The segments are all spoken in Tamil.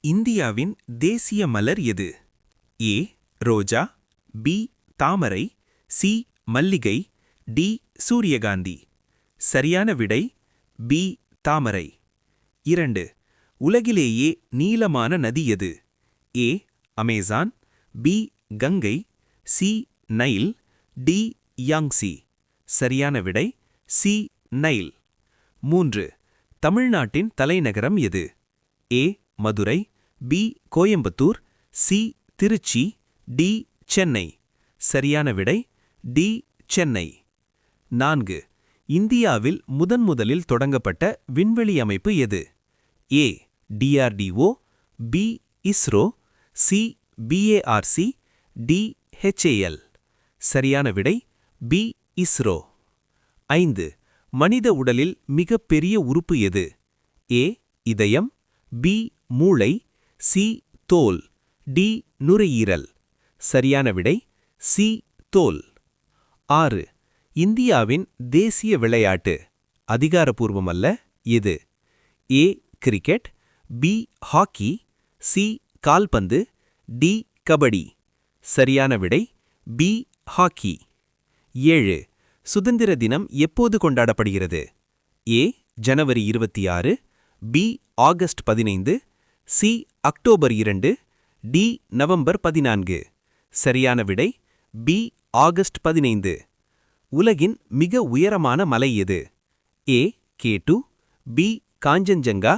இந்தியாவின் தேசிய மலர் எது? ஏ ரோஜா, பி தாமரை, சி மல்லிகை, டி சூரியகாந்தி. சரியான விடை பி தாமரை. 2. உலகிலேயே நீளமான நதி எது? A Amazon, B Ganga, C Nile, D Yangtze. சரியான விடை சி நைல். 3. தமிழ்நாட்டின் தலைநகரம் எது? A Madurai, B Coimbatore, C Trichy, D Chennai. சரியான விடை டி சென்னை. 4. இந்தியாவில் முதன்முதலில் தொடங்கப்பட்ட விண்வெளி அமைப்பு எது? A DRDO, B ISRO, C BARC, D HAL. சரியான விடை பி இஸ்ரோ. 5. மனித உடலில் மிகப்பெரிய உறுப்பு எது? ஏ இதயம், பி மூளை, சி தோல், டி நுரையீரல். சரியான விடை சி தோல். 6. இந்தியாவின் தேசிய விளையாட்டு அதிகாரப்பூர்வமல்ல எது? A cricket, B hockey, C கால்பந்து, டி கபடி. சரியான விடை பி ஹாக்கி. 7. சுதந்திர தினம் எப்போது கொண்டாடப்படுகிறது? ஏ ஜனவரி 26, B August 15, C October 2, D November 14. சரியான விடை பி ஆகஸ்ட் 15. உலகின் மிக உயரமான மலை எது? A K2, B Kanchenjunga,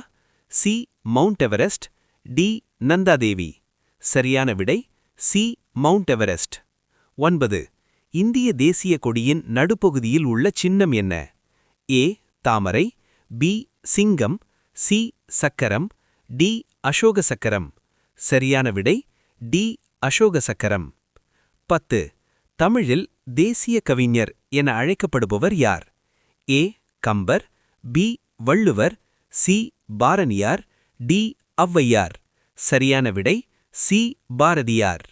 C mount Everest, D Nanda Devi. சரியான விடை சி மவுண்ட் எவரெஸ்ட். 9. இந்திய தேசிய கொடியின் நடுப்பகுதியில் உள்ள சின்னம் என்ன? ஏ தாமரை, பி சிங்கம், சி சக்கரம், டி அசோக சக்கரம். சரியான விடை டி அசோக சக்கரம். 10. தமிழில் தேசிய கவிஞர் என அழைக்கப்படுபவர் யார்? A Kambar, B Valluvar, C Bharathiyar, D Avvaiyar. சரியான விடை சி பாரதியார்.